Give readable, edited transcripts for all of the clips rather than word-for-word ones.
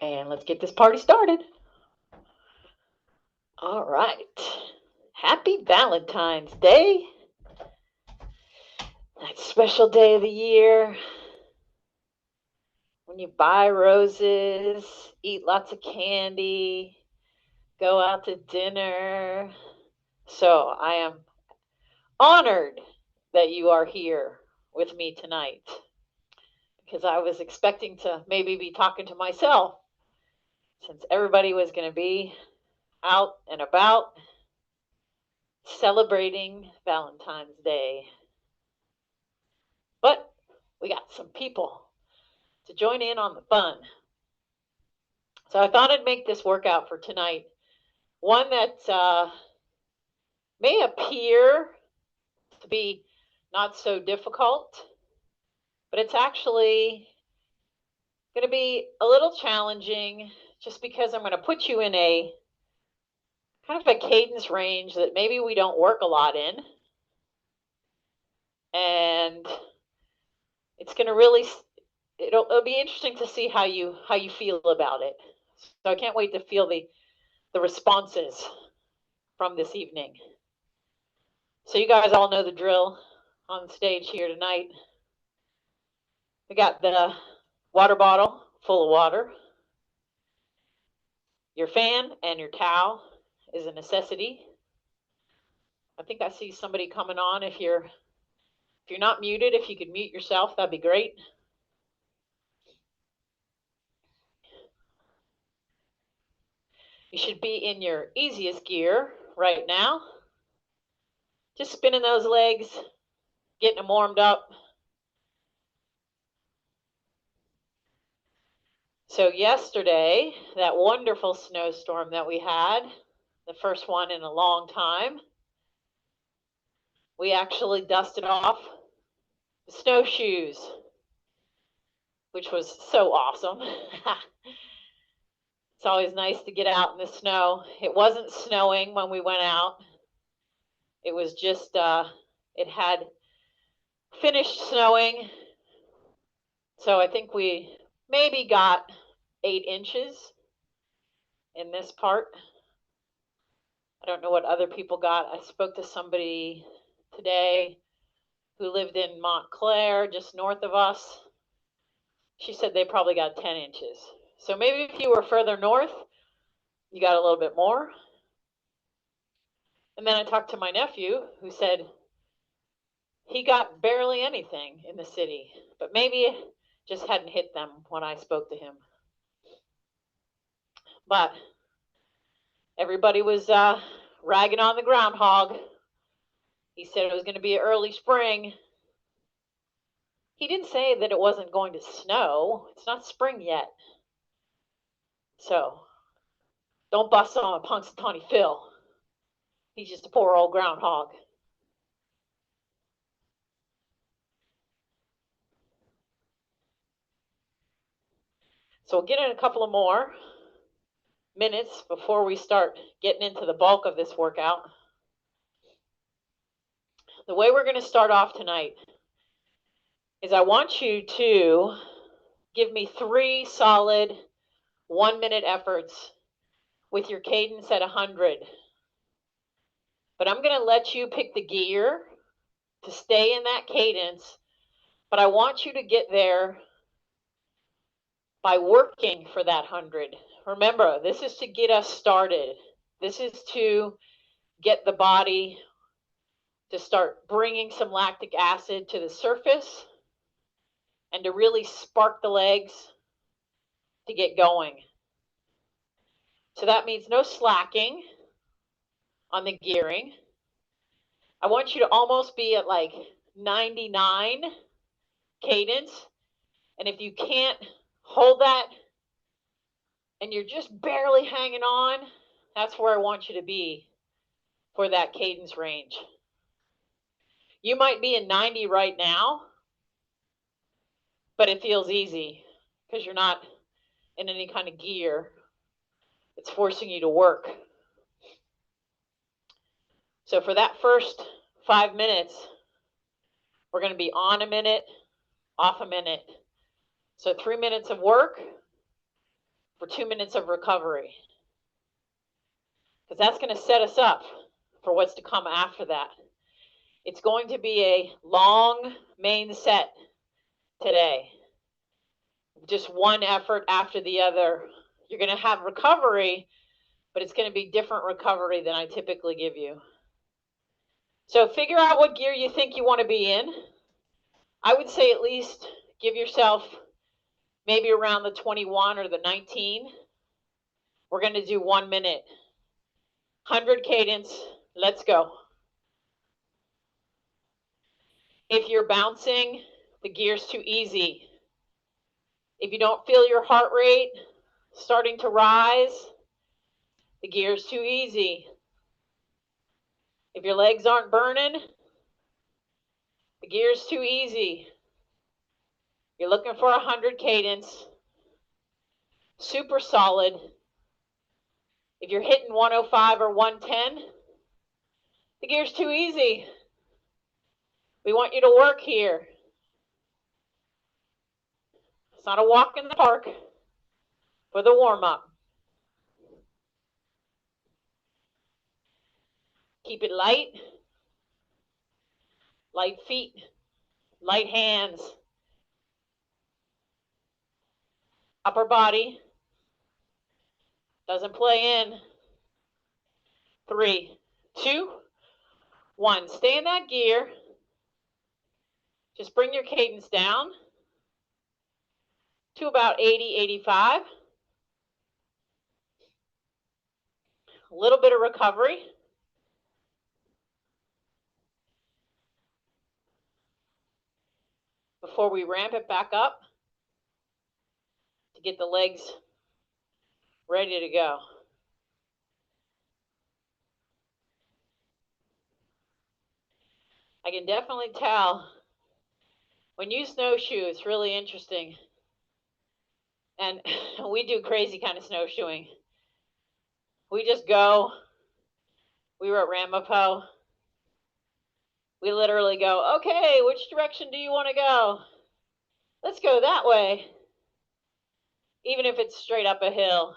And let's get this party started. All right. Happy Valentine's Day. That special day of the year when you buy roses, eat lots of candy, go out to dinner. So I am honored that you are here with me tonight because I was expecting to maybe be talking to myself since everybody was going to be out and about celebrating Valentine's Day. But we got some people to join in on the fun. So I thought I'd make this workout for tonight one that may appear to be not so difficult, but it's actually going to be a little challenging just because I'm going to put you in a kind of a cadence range that maybe we don't work a lot in. And it's going to really it'll be interesting to see how you feel about it. So I can't wait to feel the responses from this evening. So you guys all know the drill on stage here tonight. We got the water bottle full of water. Your fan and your towel is a necessity. I think I see somebody coming on. If you're not muted, if you could mute yourself, that'd be great. You should be in your easiest gear right now. Just spinning those legs, getting them warmed up. So yesterday, that wonderful snowstorm that we had, the first one in a long time, we actually dusted off the snowshoes, which was so awesome. It's always nice to get out in the snow. It wasn't snowing when we went out. It was just, it had finished snowing. So I think we maybe got 8 inches in this part. I don't know what other people got. I spoke to somebody today who lived in Montclair, just north of us. She said they probably got 10 inches. So maybe if you were further north, you got a little bit more. And then I talked to my nephew who said he got barely anything in the city, but maybe just hadn't hit them when I spoke to him. But everybody was ragging on the groundhog. He said it was going to be early spring. He didn't say that it wasn't going to snow. It's not spring yet. So don't bust on Punxsutawney Phil. He's just a poor old groundhog. So we'll get in a couple of more minutes before we start getting into the bulk of this workout. The way we're going to start off tonight is I want you to give me 3 solid 1-minute efforts with your cadence at 100. But I'm going to let you pick the gear to stay in that cadence, but I want you to get there by working for that 100. Remember, this is to get us started. This is to get the body to start bringing some lactic acid to the surface and to really spark the legs to get going. So that means no slacking on the gearing. I want you to almost be at like 99 cadence. And if you can't hold that and you're just barely hanging on, that's where I want you to be for that cadence range. You might be in 90 right now, but it feels easy because you're not in any kind of gear. It's forcing you to work. So for that first 5 minutes, we're going to be on a minute, off a minute. So 3 minutes of work, for 2 minutes of recovery. Because that's going to set us up for what's to come after that. It's going to be a long main set today. Just one effort after the other. You're going to have recovery, but it's going to be different recovery than I typically give you. So figure out what gear you think you want to be in. I would say at least give yourself maybe around the 21 or the 19. We're going to do 1 minute. 100 cadence. Let's go. If you're bouncing, the gear's too easy. If you don't feel your heart rate starting to rise, the gear's too easy. If your legs aren't burning, the gear's too easy. You're looking for 100 cadence. Super solid. If you're hitting 105 or 110, the gear's too easy. We want you to work here. It's not a walk in the park for the warm-up. Keep it light. Light feet. Light hands. Upper body. Doesn't play in. 3, 2, 1. Stay in that gear. Just bring your cadence down to about 80, 85. A little bit of recovery. Before we ramp it back up to get the legs ready to go. I can definitely tell when you snowshoe, it's really interesting. And we do crazy kind of snowshoeing. We just go. We were at Ramapo. We literally go, okay, which direction do you want to go? Let's go that way. Even if it's straight up a hill.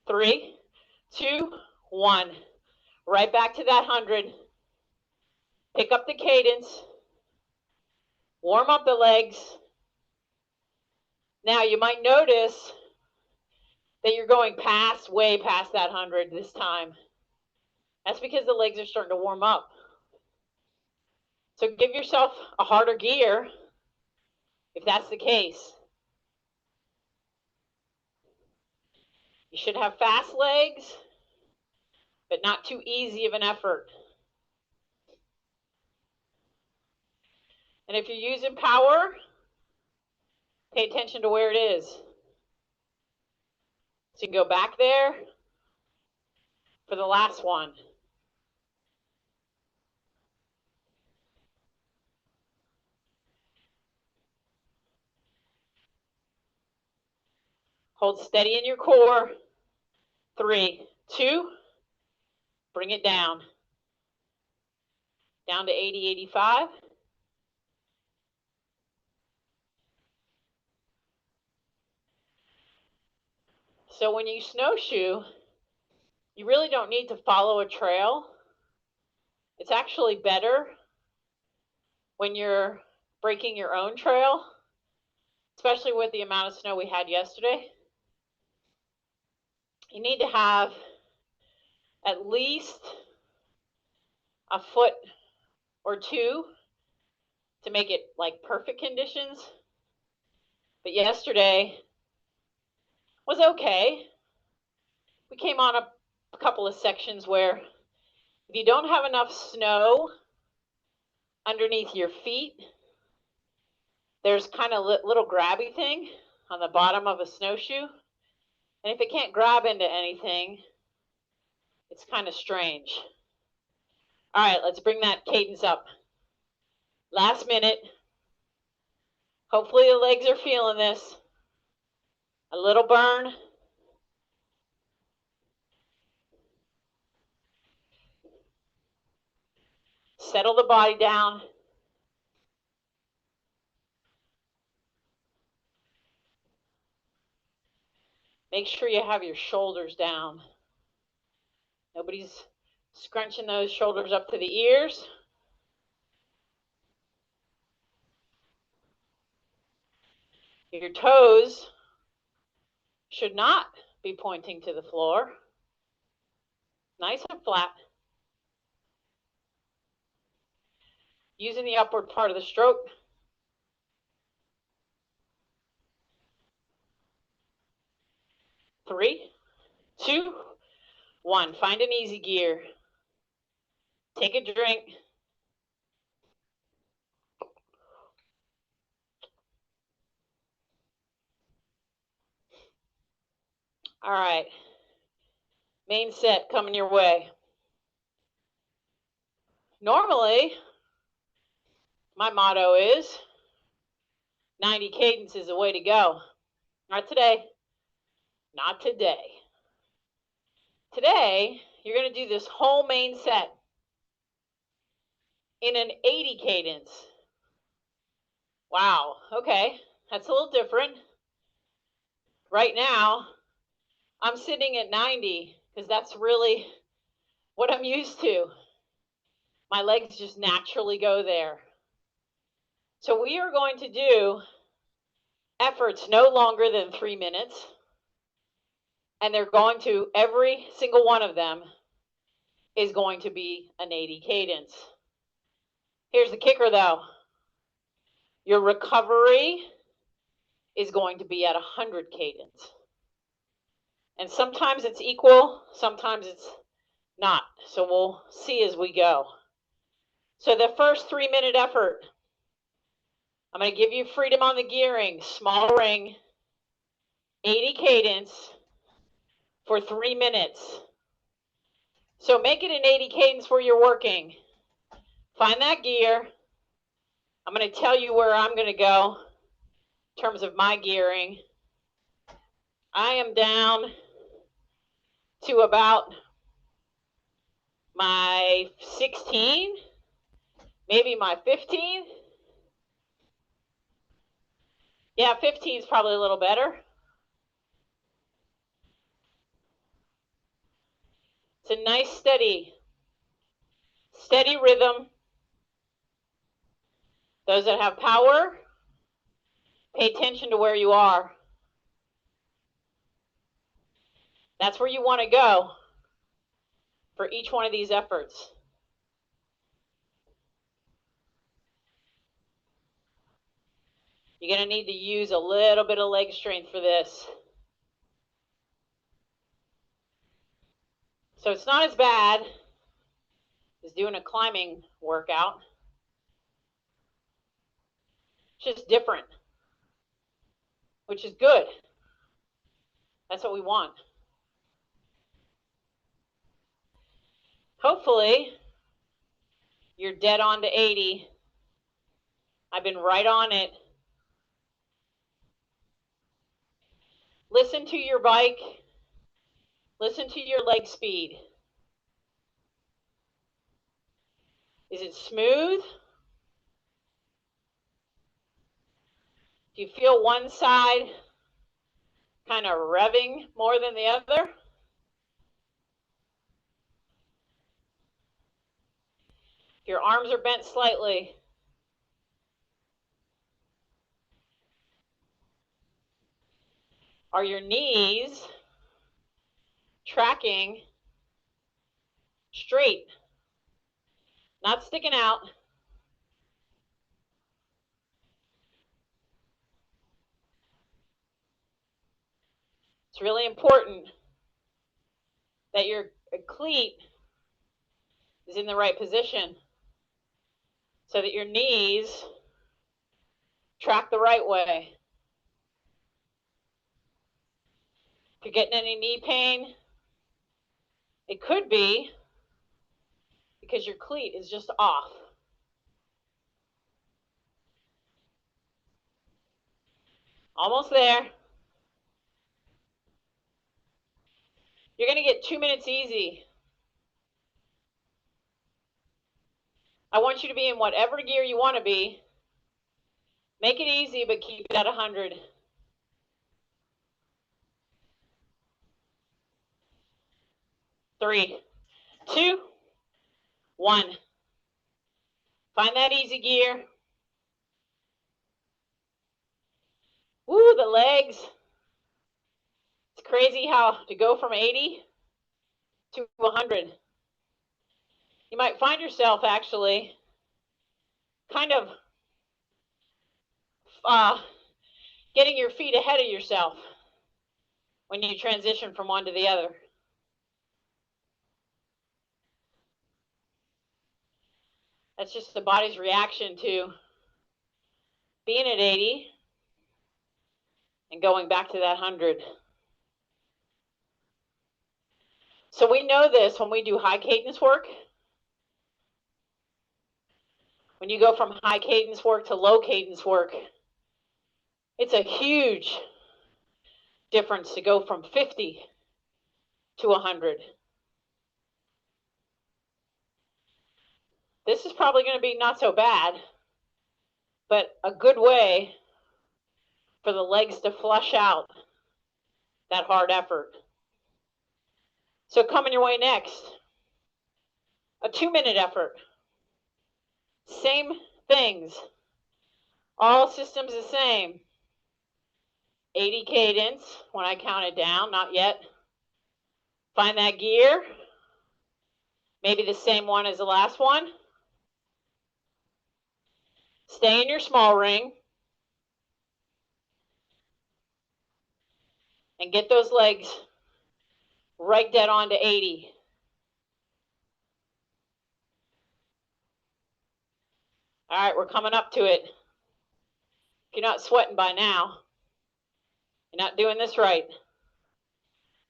3, 2, 1. Right back to that 100. Pick up the cadence. Warm up the legs. Now you might notice that you're going way past that 100 this time. That's because the legs are starting to warm up. So give yourself a harder gear if that's the case. You should have fast legs, but not too easy of an effort. And if you're using power, pay attention to where it is. So you can go back there for the last one. Hold steady in your core. 3, 2, bring it down. Down to 80, 85. So when you snowshoe, you really don't need to follow a trail. It's actually better when you're breaking your own trail, especially with the amount of snow we had yesterday. You need to have at least a foot or two to make it like perfect conditions. But yesterday was okay. We came on a couple of sections where if you don't have enough snow underneath your feet, there's kind of a little grabby thing on the bottom of a snowshoe. And if it can't grab into anything, it's kind of strange. All right, let's bring that cadence up. Last minute. Hopefully the legs are feeling this. A little burn. Settle the body down. Make sure you have your shoulders down. Nobody's scrunching those shoulders up to the ears. Your toes should not be pointing to the floor. Nice and flat. Using the upward part of the stroke. 3, 2, 1. Find an easy gear. Take a drink. All right. Main set coming your way. Normally, my motto is 90 cadence is the way to go. Not today. Not today. Today, you're going to do this whole main set in an 80 cadence. Wow. Okay. That's a little different. Right now, I'm sitting at 90 because that's really what I'm used to. My legs just naturally go there. So we are going to do efforts no longer than 3 minutes. And they're going to, every single one of them is going to be an 80 cadence. Here's the kicker though. Your recovery is going to be at 100 cadence. And sometimes it's equal, sometimes it's not. So we'll see as we go. So the first 3-minute effort, I'm going to give you freedom on the gearing, small ring, 80 cadence for 3 minutes. So make it an 80 cadence where you're working. Find that gear. I'm going to tell you where I'm going to go in terms of my gearing. I am down to about my 16, maybe my 15. Yeah, 15 is probably a little better. It's a nice steady rhythm. Those that have power, pay attention to where you are. That's where you want to go for each one of these efforts. You're going to need to use a little bit of leg strength for this. So it's not as bad as doing a climbing workout. It's just different, which is good. That's what we want. Hopefully, you're dead on to 80. I've been right on it. Listen to your bike. Listen to your leg speed. Is it smooth? Do you feel one side kind of revving more than the other? Your arms are bent slightly. Are your knees tracking straight? Not sticking out. It's really important that your cleat is in the right position so that your knees track the right way. If you're getting any knee pain, it could be because your cleat is just off. Almost there. You're going to get 2 minutes easy. I want you to be in whatever gear you want to be. Make it easy, but keep it at 100. 3, 2, 1. Find that easy gear. Woo, the legs. It's crazy how to go from 80 to 100. You might find yourself actually kind of getting your feet ahead of yourself when you transition from one to the other. That's just the body's reaction to being at 80 and going back to that 100. So we know this when we do high cadence work. When you go from high cadence work to low cadence work, it's a huge difference to go from 50 to 100. This is probably going to be not so bad, but a good way for the legs to flush out that hard effort. So coming your way next, a 2-minute effort. Same things. All systems the same. 80 cadence when I count it down, not yet. Find that gear. Maybe the same one as the last one. Stay in your small ring. And get those legs right dead on to 80. All right, we're coming up to it. If you're not sweating by now, you're not doing this right.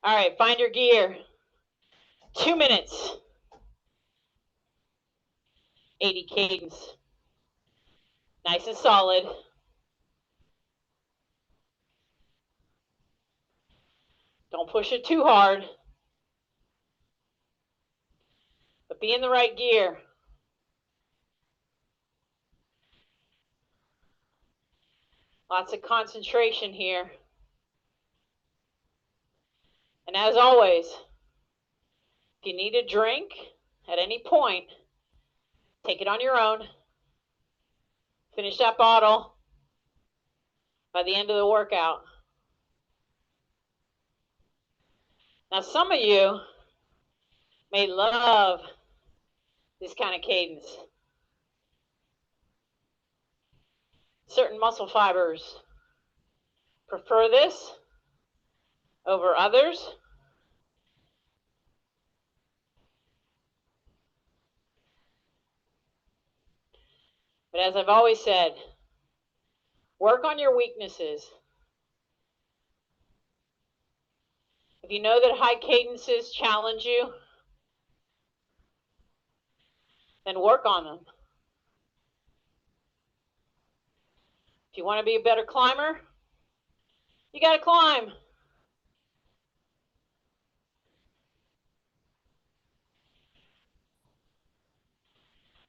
All right, find your gear. 2 minutes. 80 cadence. Nice and solid. Don't push it too hard. But be in the right gear. Lots of concentration here. And as always, if you need a drink at any point, take it on your own. Finish that bottle by the end of the workout. Now, some of you may love this kind of cadence. Certain muscle fibers prefer this over others. But as I've always said, work on your weaknesses. If you know that high cadences challenge you, then work on them. If you want to be a better climber, you got to climb.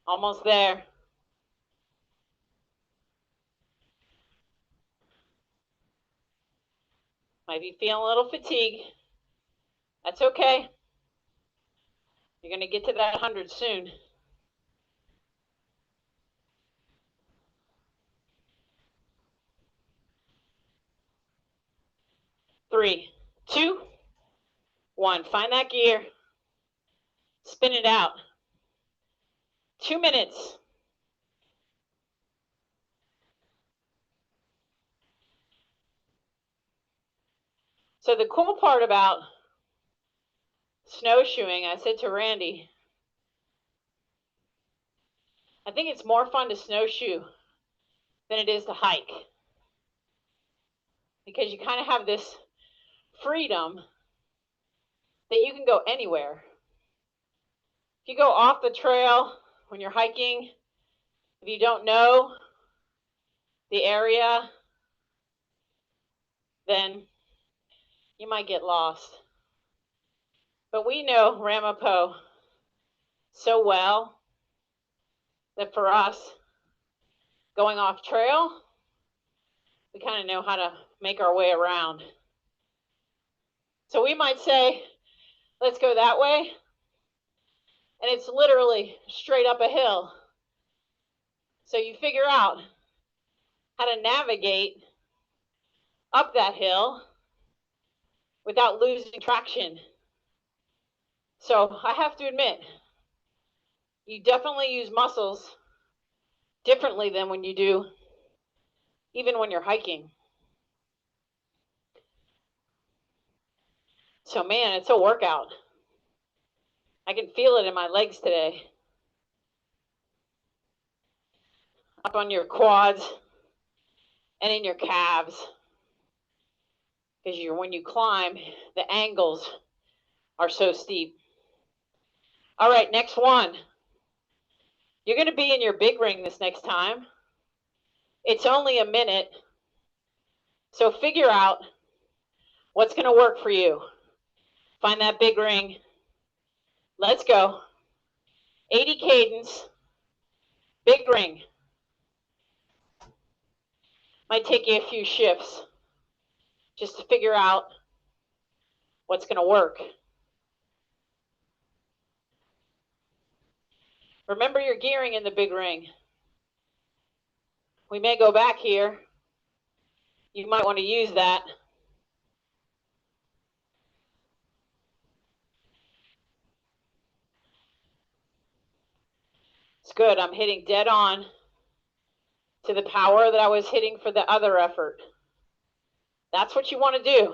Almost there. Might be feeling a little fatigue. That's okay. You're going to get to that 100 soon. Three, two, one. Find that gear. Spin it out. 2 minutes. So the cool part about snowshoeing, I said to Randy, I think it's more fun to snowshoe than it is to hike. Because you kind of have this freedom that you can go anywhere. If you go off the trail when you're hiking, if you don't know the area, then you might get lost. But we know Ramapo so well that for us, going off trail, we kind of know how to make our way around. So we might say, Let's go that way. And it's literally straight up a hill. So you figure out how to navigate up that hill without losing traction. So I have to admit, you definitely use muscles differently than when you do, even when you're hiking. So man, it's a workout. I can feel it in my legs today. Up on your quads and in your calves. Because when you climb, the angles are so steep. All right, next one. You're going to be in your big ring this next time. It's only a minute. So figure out what's going to work for you. Find that big ring. Let's go. 80 cadence, big ring. Might take you a few shifts just to figure out what's going to work. Remember your gearing in the big ring. We may go back here. You might want to use that. It's good. I'm hitting dead on to the power that I was hitting for the other effort. That's what you want to do.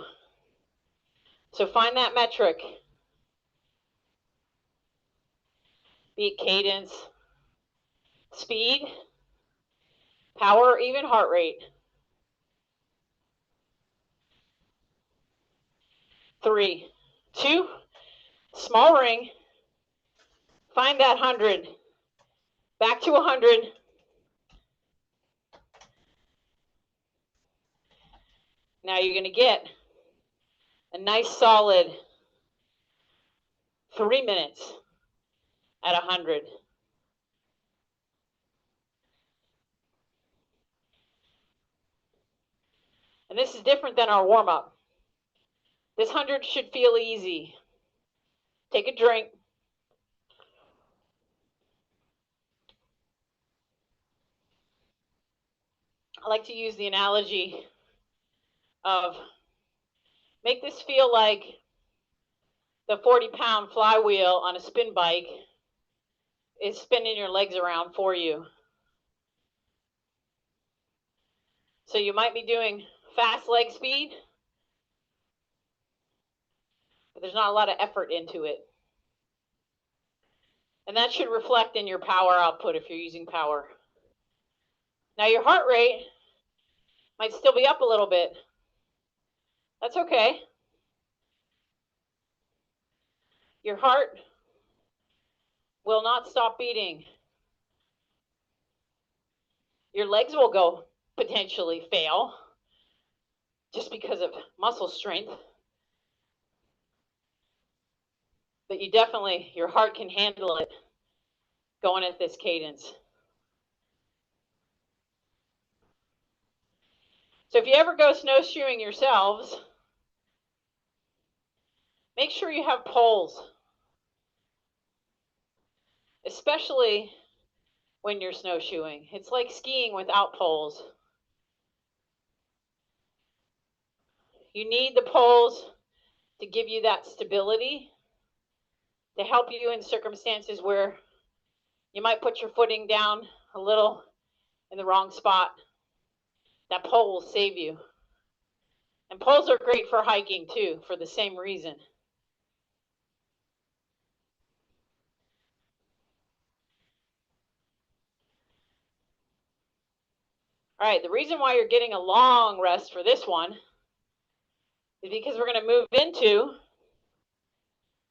So find that metric. Be it cadence, speed, power, or even heart rate. 3, 2, small ring. Find that 100. Back to 100. Now you're going to get a nice solid 3 minutes at 100. And this is different than our warm-up. This 100 should feel easy. Take a drink. I like to use the analogy of make this feel like the 40-pound flywheel on a spin bike is spinning your legs around for you. So you might be doing fast leg speed, but there's not a lot of effort into it. And that should reflect in your power output if you're using power. Now your heart rate might still be up a little bit. That's okay. Your heart will not stop beating. Your legs will go potentially fail just because of muscle strength. But you definitely, your heart can handle it going at this cadence. So if you ever go snowshoeing yourselves, make sure you have poles, especially when you're snowshoeing. It's like skiing without poles. You need the poles to give you that stability, to help you in circumstances where you might put your footing down a little in the wrong spot. That pole will save you. And poles are great for hiking too, for the same reason. All right, the reason why you're getting a long rest for this one is because we're going to move into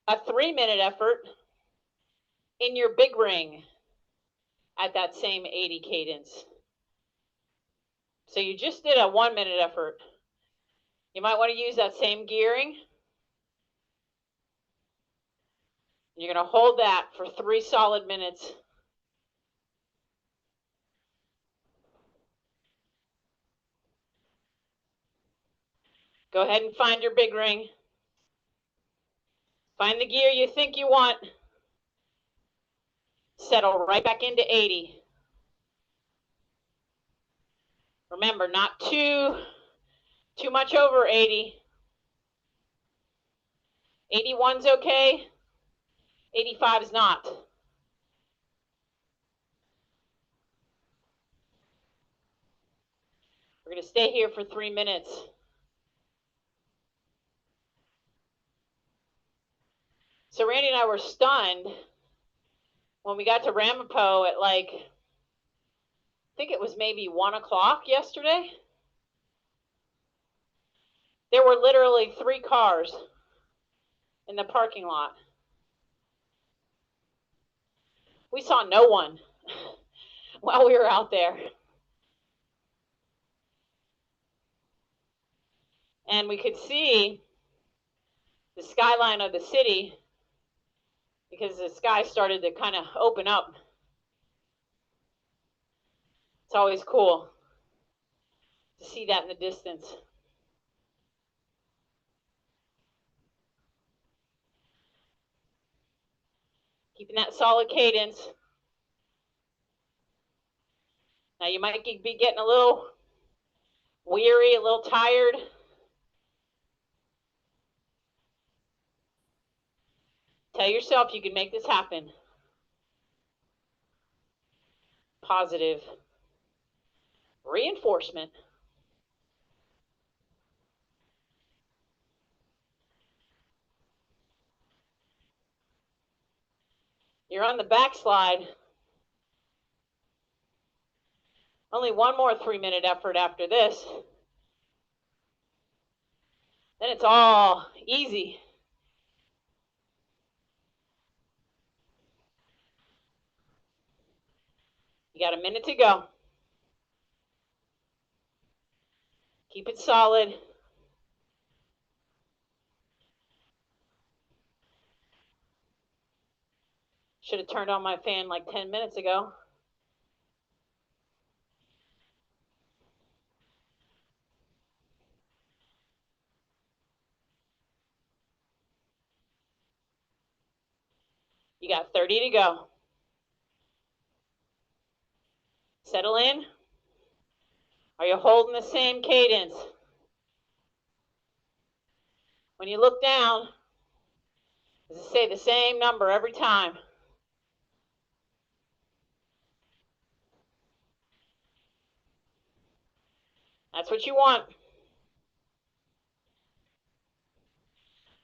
a 3-minute effort in your big ring at that same 80 cadence. So you just did a 1-minute effort. You might want to use that same gearing. You're going to hold that for 3 solid minutes. Go ahead and find your big ring. Find the gear you think you want. Settle right back into 80. Remember, not too much over 80. 81's okay. 85 is not. We're going to stay here for 3 minutes. So Randy and I were stunned when we got to Ramapo at like, I think it was maybe 1 o'clock yesterday. There were literally 3 cars in the parking lot. We saw no one while we were out there. And we could see the skyline of the city because the sky started to kind of open up. It's always cool to see that in the distance. Keeping that solid cadence. Now you might be getting a little weary, a little tired. Tell yourself you can make this happen. Positive reinforcement. You're on the backslide. Only one more 3-minute effort after this. Then it's all easy. You got a minute to go. Keep it solid. Should have turned on my fan like 10 minutes ago. You got 30 to go. Settle in. Are you holding the same cadence? When you look down, does it say the same number every time? That's what you want.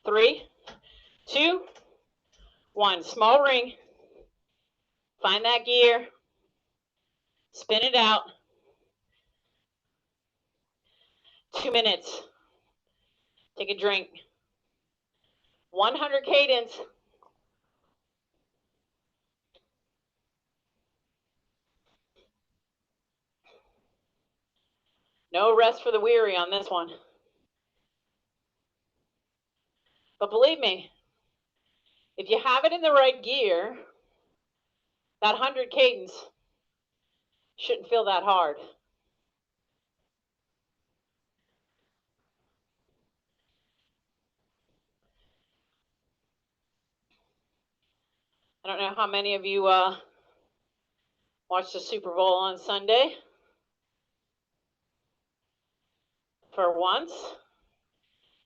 3, 2, 1. Small ring. Find that gear. Spin it out. 2 minutes. Take a drink. 100 cadence. No rest for the weary on this one. But believe me, if you have it in the right gear, that 100 cadence shouldn't feel that hard. I don't know how many of you watched the Super Bowl on Sunday. For once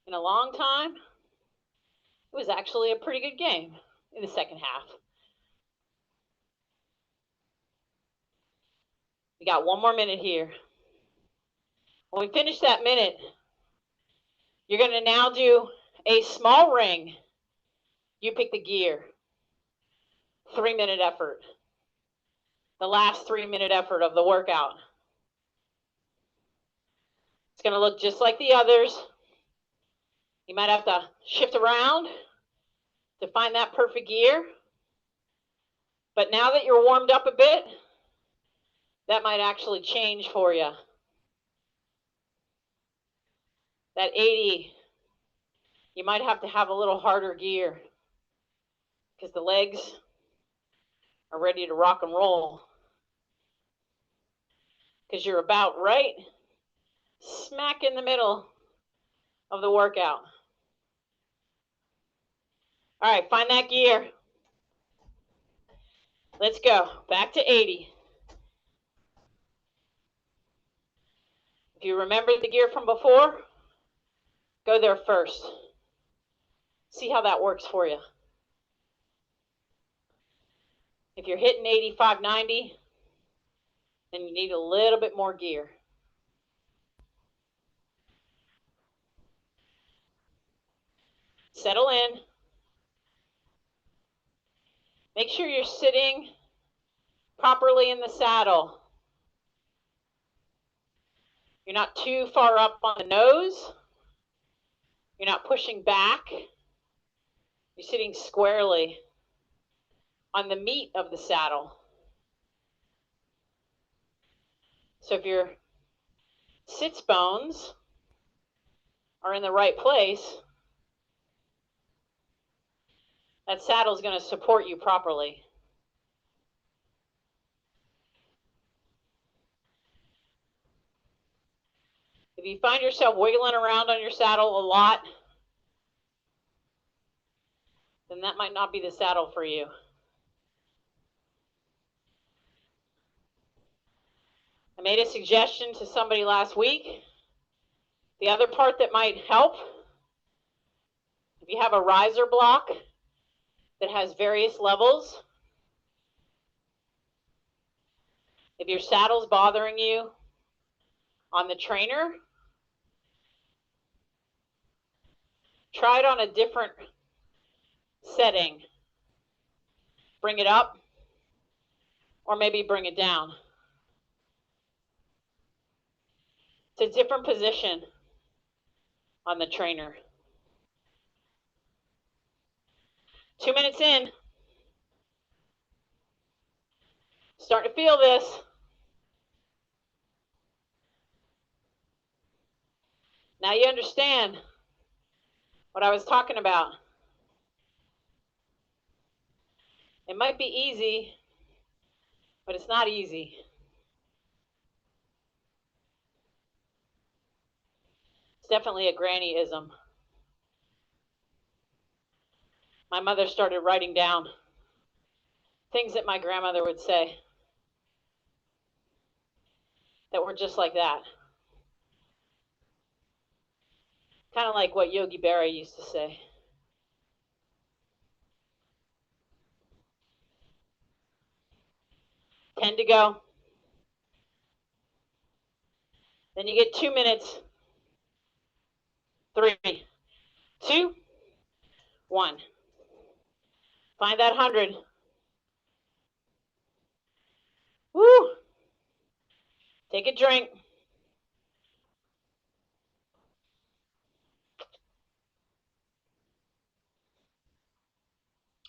in a long time, it was actually a pretty good game in the second half. We got 1 more minute here. When we finish that minute, you're going to now do a small ring. You pick the gear. 3-minute effort. The last 3-minute effort of the workout. It's going to look just like the others. You might have to shift around to find that perfect gear. But now that you're warmed up a bit, that might actually change for you. That 80, you might have to have a little harder gear because the legs are ready to rock and roll. Because you're about right smack in the middle of the workout. All right, find that gear. Let's go. Back to 80. If you remember the gear from before, go there first. See how that works for you. If you're hitting 85, 90, then you need a little bit more gear. Settle in. Make sure you're sitting properly in the saddle. You're not too far up on the nose. You're not pushing back. You're sitting squarely on the meat of the saddle. So if your sits bones are in the right place, that saddle is going to support you properly. If you find yourself wiggling around on your saddle a lot, then that might not be the saddle for you. I made a suggestion to somebody last week. The other part that might help, if you have a riser block that has various levels, if your saddle's bothering you on the trainer, try it on a different setting. Bring it up, or maybe bring it down. It's a different position on the trainer. 2 minutes in. Starting to feel this. Now you understand what I was talking about. It might be easy, but it's not easy. It's definitely a grannyism. My mother started writing down things that my grandmother would say that were just like that. Kind of like what Yogi Berra used to say. Ten to go. Then you get 2 minutes. 3, 2, 1. Find that 100. Woo! Take a drink.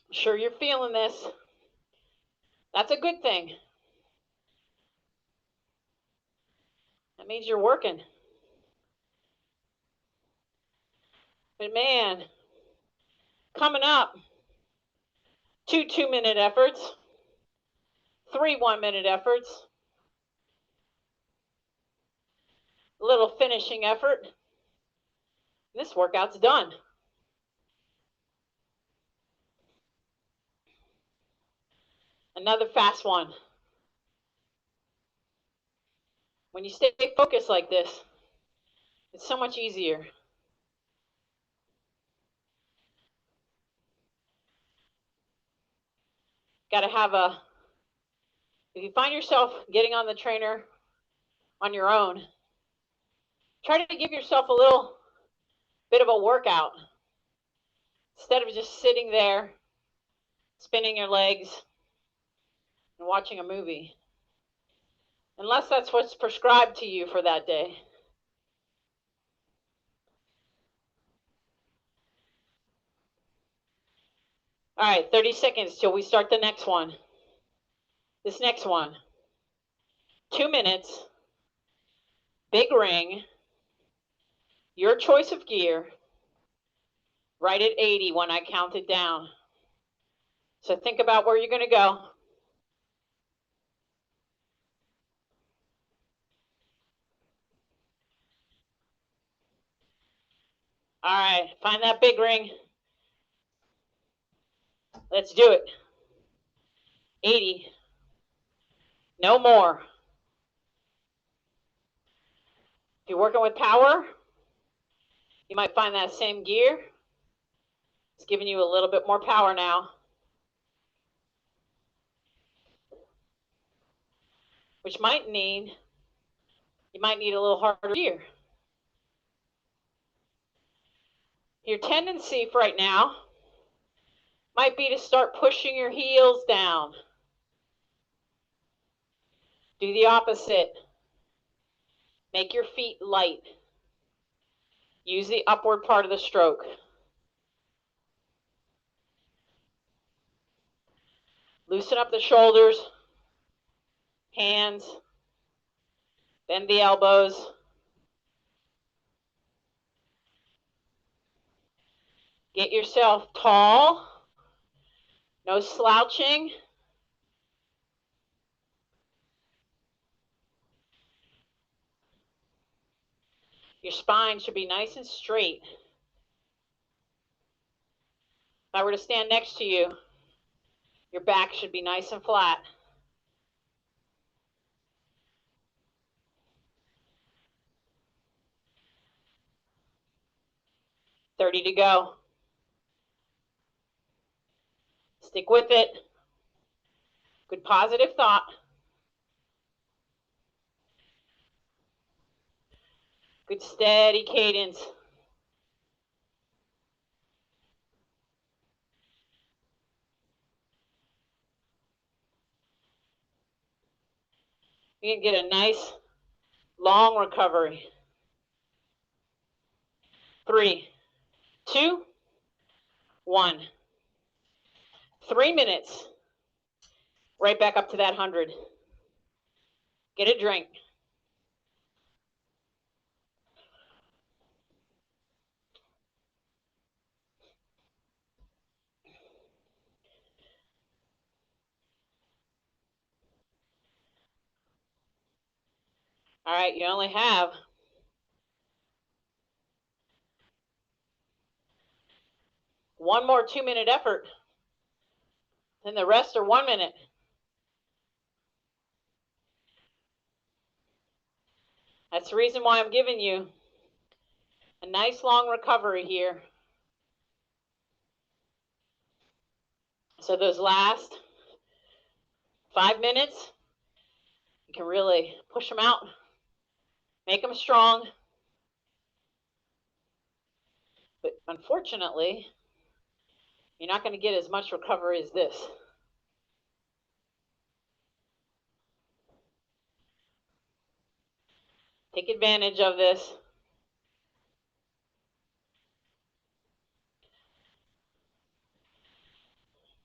I'm sure you're feeling this. That's a good thing. That means you're working. But man, coming up, 2 2-minute efforts, 3 1-minute efforts, a little finishing effort. This workout's done. Another fast one. When you stay focused like this, it's so much easier. Got to have if you find yourself getting on the trainer on your own, try to give yourself a little bit of a workout instead of just sitting there, spinning your legs, and watching a movie. Unless that's what's prescribed to you for that day. All right, 30 seconds till we start the next one. This next one, 2 minutes, big ring, your choice of gear, right at 80 when I count it down. So think about where you're going to go. All right, find that big ring. Let's do it. 80. No more. If you're working with power, you might find that same gear. It's giving you a little bit more power now, which might mean you might need a little harder gear. Your tendency for right now might be to start pushing your heels down. Do the opposite. Make your feet light. Use the upward part of the stroke. Loosen up the shoulders, hands, bend the elbows. Get yourself tall. No slouching. Your spine should be nice and straight. If I were to stand next to you, your back should be nice and flat. $30 to go. Stick with it. Good positive thought. Good steady cadence. You can get a nice long recovery. 3, 2, 1. 3 minutes. Right back up to that 100. Get a drink. All right, you only have one more 2-minute effort. Then the rest are 1 minute. That's the reason why I'm giving you a nice long recovery here. So those last 5 minutes, you can really push them out, make them strong. But unfortunately, you're not going to get as much recovery as this. Take advantage of this.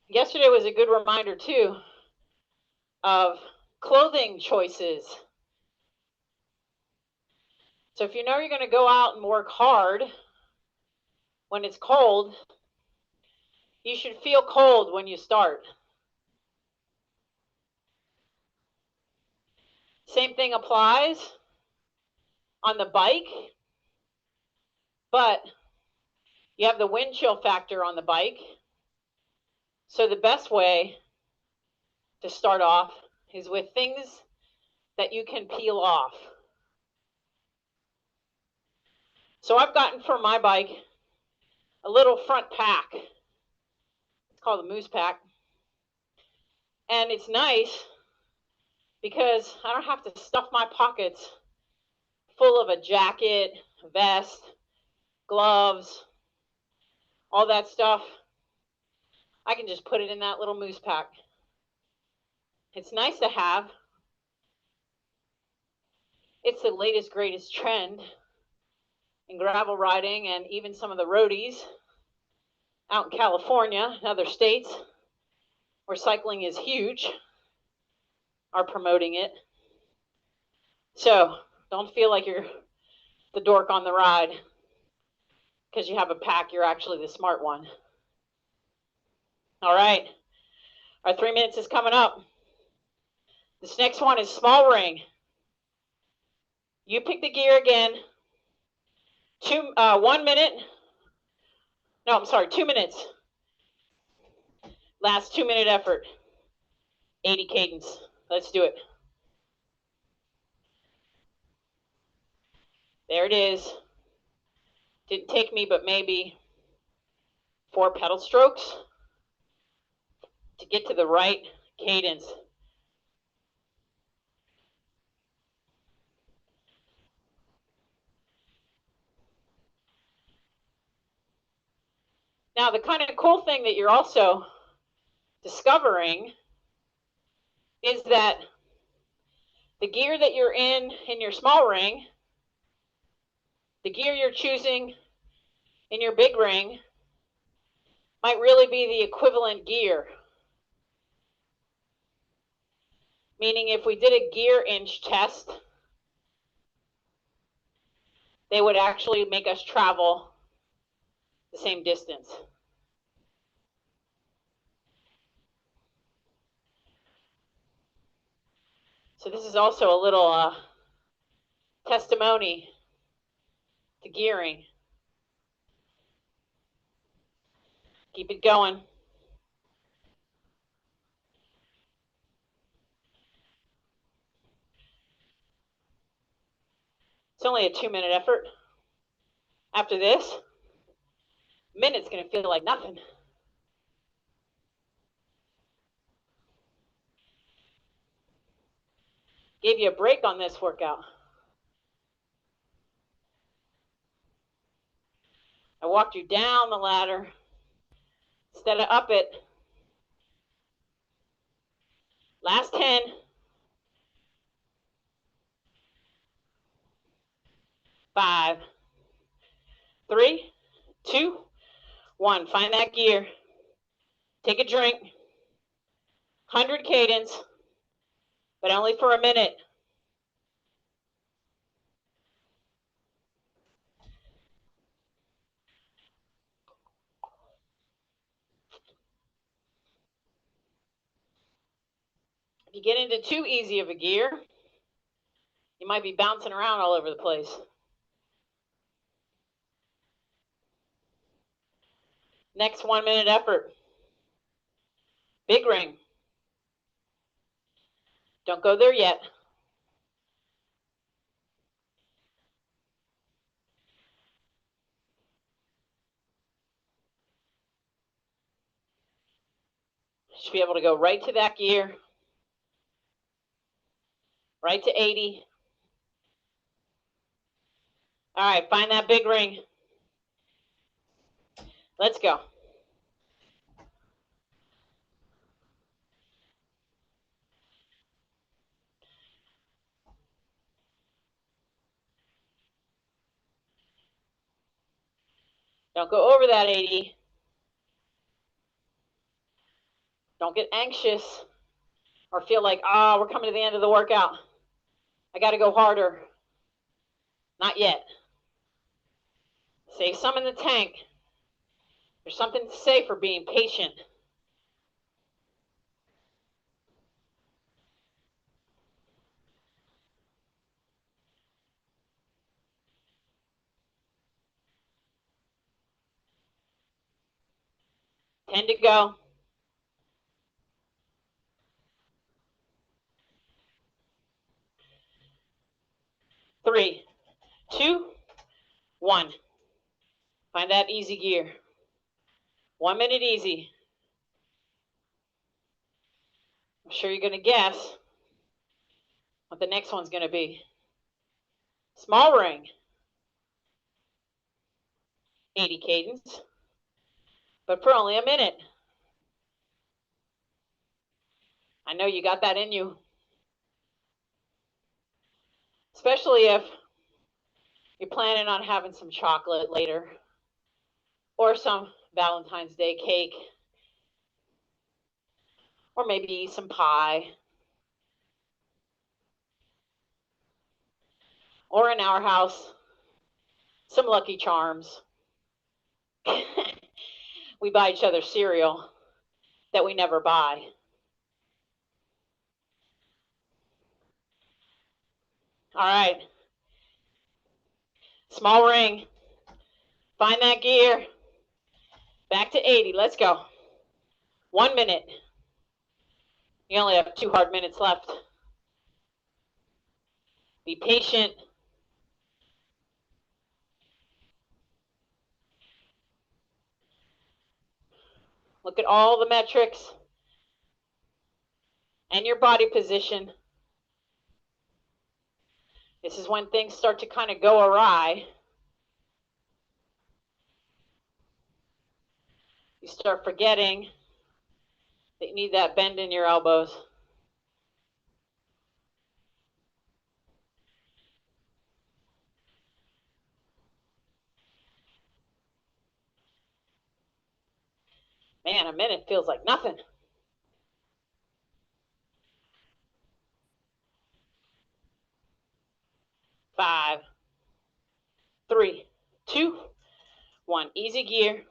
Yesterday was a good reminder, too, of clothing choices. So if you know you're going to go out and work hard when it's cold, you should feel cold when you start. Same thing applies on the bike, but you have the wind chill factor on the bike. So the best way to start off is with things that you can peel off. So I've gotten for my bike a little front pack. It's called the Moose Pack. And it's nice because I don't have to stuff my pockets full of a jacket, vest, gloves, all that stuff. I can just put it in that little Moose Pack. It's nice to have. It's the latest, greatest trend in gravel riding, and even some of the roadies out in California and other states where cycling is huge are promoting it. So don't feel like you're the dork on the ride because you have a pack. You're actually the smart one. All right, our 3 minutes is coming up. This next one is small ring. You pick the gear again. 1 minute. No, I'm sorry, 2 minutes. Last 2-minute effort. 80 cadence. Let's do it. There it is. Didn't take me but maybe 4 pedal strokes to get to the right cadence. Now, the kind of cool thing that you're also discovering is that the gear that you're in your small ring, the gear you're choosing in your big ring, might really be the equivalent gear. Meaning if we did a gear inch test, they would actually make us travel the same distance. So this is also a little testimony to gearing. Keep it going. It's only a 2-minute effort. After this, minute's going to feel like nothing. Gave you a break on this workout. I walked you down the ladder instead of up it. Last 10. 5, 3, 2, 1. Find that gear. Take a drink. 100 cadence, but only for a minute. If you get into too easy of a gear, you might be bouncing around all over the place. Next 1-minute effort. Big ring. Don't go there yet. Should be able to go right to that gear. Right to 80. All right, find that big ring. Let's go. Don't go over that 80. Don't get anxious or feel like, oh, we're coming to the end of the workout. I got to go harder. Not yet. Save some in the tank. There's something to say for being patient. Ten to go. 3, 2, 1. Find that easy gear. 1 minute easy. I'm sure you're going to guess what the next one's going to be. Small ring. 80 cadence, but for only a minute. I know you got that in you. Especially if you're planning on having some chocolate later or some Valentine's Day cake or maybe some pie. Or in our house, some Lucky Charms. We buy each other cereal that we never buy. All right. Small ring. Find that gear. Back to 80. Let's go. 1 minute. You only have 2 hard minutes left. Be patient. Look at all the metrics and your body position. This is when things start to kind of go awry. You start forgetting that you need that bend in your elbows. Man, a minute feels like nothing. 5, 3, 2, 1. Easy gear.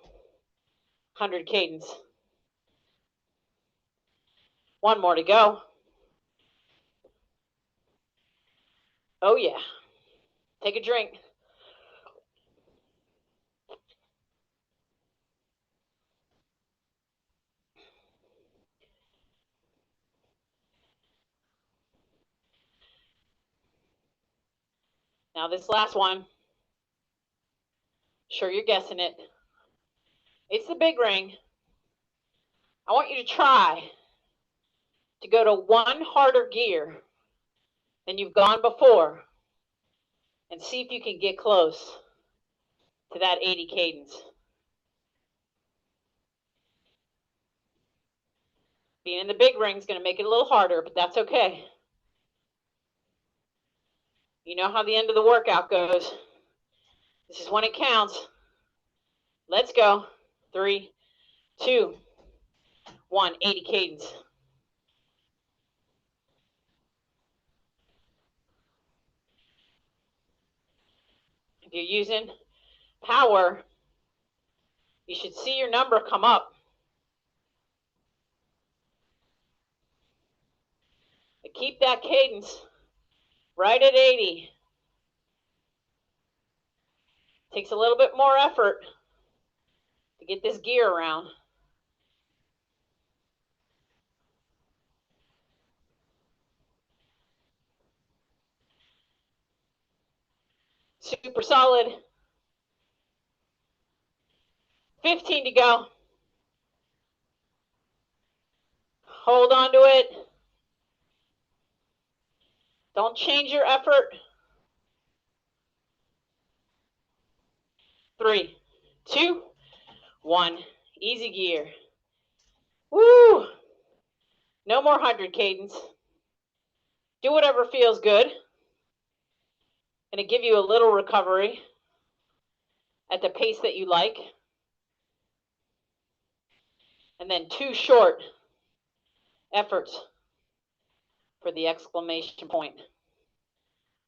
100 cadence. 1 more to go. Oh yeah. Take a drink. Now this last one, sure you're guessing it. It's the big ring. I want you to try to go to one harder gear than you've gone before and see if you can get close to that 80 cadence. Being in the big ring is going to make it a little harder, but that's okay. You know how the end of the workout goes. This is when it counts. Let's go. 3, 2, 1. 80 cadence. If you're using power, you should see your number come up. But keep that cadence right at 80. Takes a little bit more effort to get this gear around. Super solid. 15 to go. Hold on to it. Don't change your effort. 3, 2, 1. Easy gear. Woo! No more 100 cadence. Do whatever feels good. Gonna give you a little recovery at the pace that you like. And then 2 short efforts for the exclamation point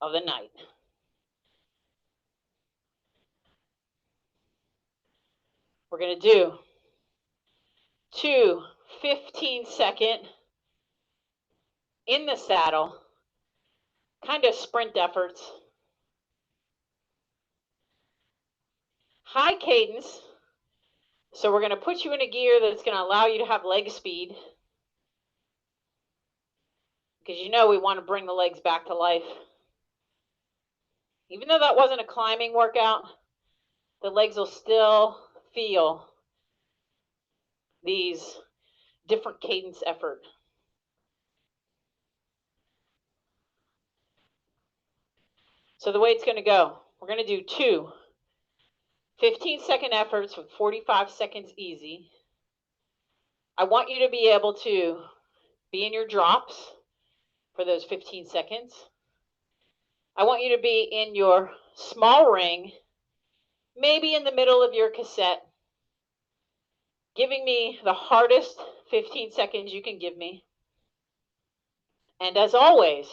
of the night. We're gonna do 2 15-second in the saddle, kind of sprint efforts. High cadence. So we're going to put you in a gear that's going to allow you to have leg speed. Because you know we want to bring the legs back to life. Even though that wasn't a climbing workout, the legs will still feel these different cadence effort. So the way it's going to go, we're going to do 2 15-second efforts with 45 seconds easy. I want you to be able to be in your drops for those 15 seconds. I want you to be in your small ring, maybe in the middle of your cassette, giving me the hardest 15 seconds you can give me. And as always,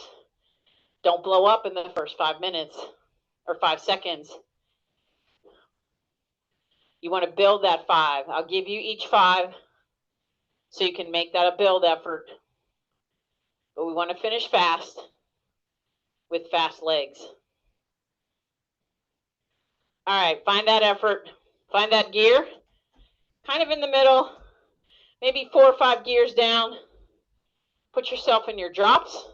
don't blow up in the first 5 minutes or 5 seconds. You want to build that 5. I'll give you each 5 so you can make that a build effort. But we want to finish fast with fast legs. All right, find that effort. Find that gear, kind of in the middle. maybe 4 or 5 gears down. Put yourself in your drops.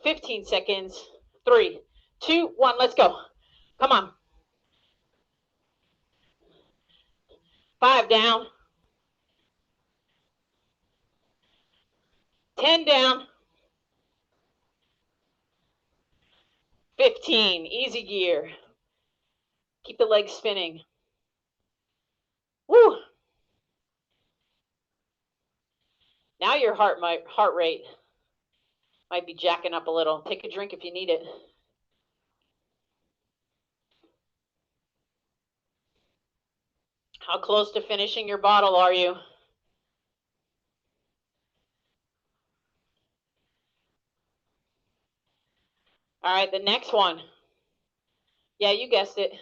15 seconds. 3, 2, 1, let's go. Come on. 5 down. 10 down. 15, easy gear. Keep the legs spinning. Woo! Now your heart rate might be jacking up a little. Take a drink if you need it. How close to finishing your bottle are you? All right, the next one. Yeah, you guessed it.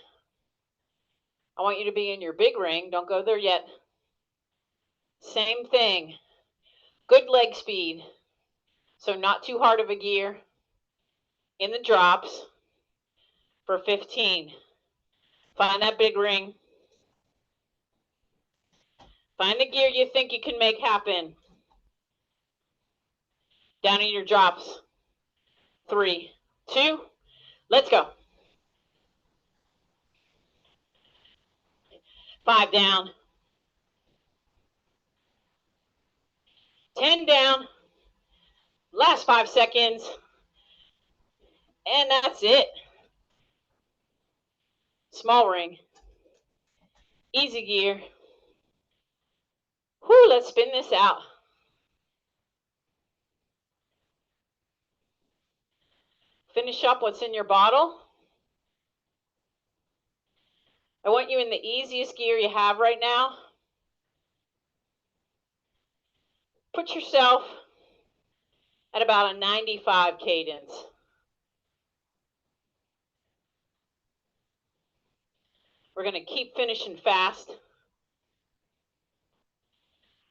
I want you to be in your big ring. Don't go there yet. Same thing. Good leg speed. So not too hard of a gear. In the drops for 15. Find that big ring. Find the gear you think you can make happen. Down in your drops. 3, 2, let's go. 5 down. 10 down. Last 5 seconds. And that's it. Small ring. Easy gear. Whew, let's spin this out. Finish up what's in your bottle. I want you in the easiest gear you have right now. Put yourself at about a 95 cadence. We're going to keep finishing fast.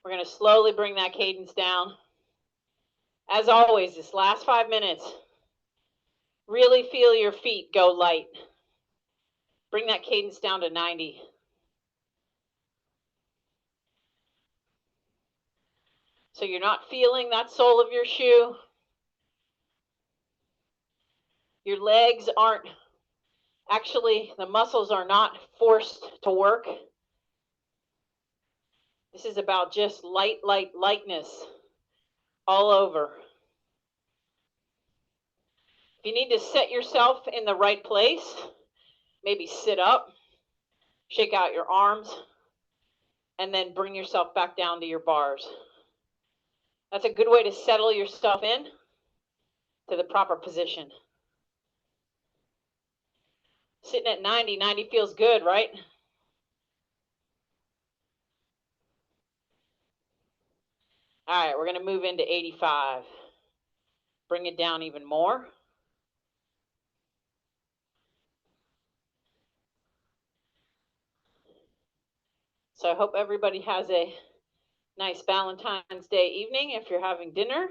We're going to slowly bring that cadence down. As always, this last 5 minutes, really feel your feet go light. Bring that cadence down to 90. So you're not feeling that sole of your shoe. Your legs aren't, actually, the muscles are not forced to work. This is about just lightness all over. If you need to set yourself in the right place, maybe sit up, shake out your arms, and then bring yourself back down to your bars. That's a good way to settle yourself in to the proper position. Sitting at 90, 90 feels good, right? All right, we're going to move into 85. Bring it down even more. So I hope everybody has a nice Valentine's Day evening if you're having dinner,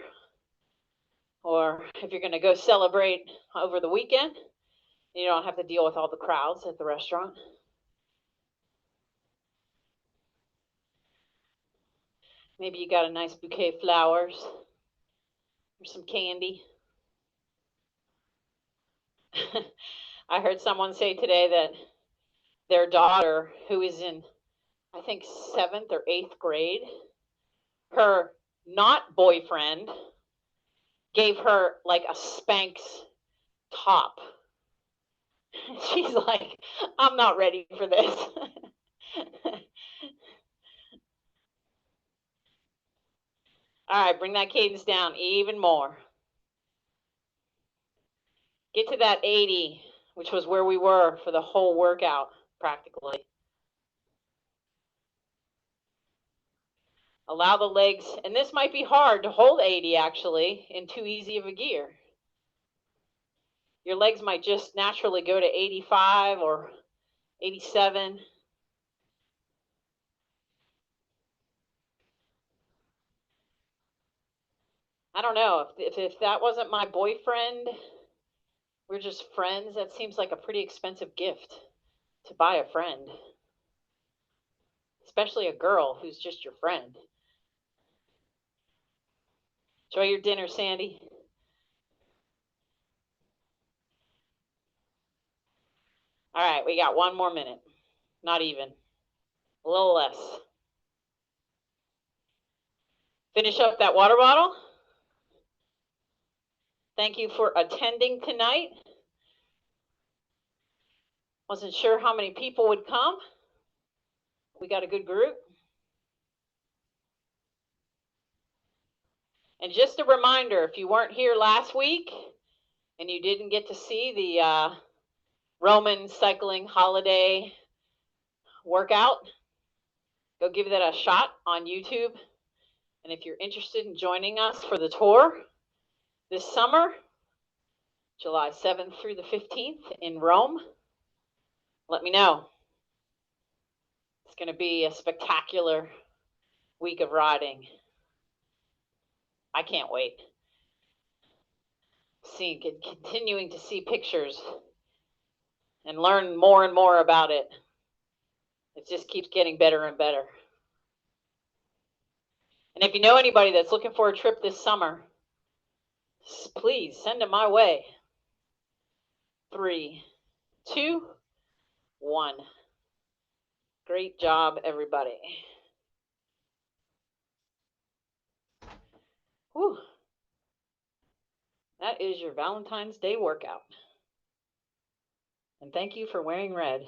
or if you're going to go celebrate over the weekend. You don't have to deal with all the crowds at the restaurant. Maybe you got a nice bouquet of flowers or some candy. I heard someone say today that their daughter, who is in, I think, 7th or 8th grade, her not boyfriend gave her like a Spanx top. She's like, I'm not ready for this. All right, bring that cadence down even more. Get to that 80, which was where we were for the whole workout, practically. Allow the legs, and this might be hard to hold 80 actually in too easy of a gear. Your legs might just naturally go to 85 or 87. I don't know, if that wasn't my boyfriend, we're just friends, that seems like a pretty expensive gift to buy a friend. Especially a girl who's just your friend. Enjoy your dinner, Sandy. All right, we got 1 more minute. Not even. A little less. Finish up that water bottle. Thank you for attending tonight. Wasn't sure how many people would come. We got a good group. And just a reminder, if you weren't here last week and you didn't get to see the Roman cycling holiday workout, go give that a shot on YouTube. And if you're interested in joining us for the tour this summer, July 7th through the 15th in Rome, let me know. It's going to be a spectacular week of riding. I can't wait. Continuing to see pictures and learn more and more about it. It just keeps getting better and better. And if you know anybody that's looking for a trip this summer, please send them my way. 3, 2, 1. Great job, everybody. Whew. That is your Valentine's Day workout. And thank you for wearing red.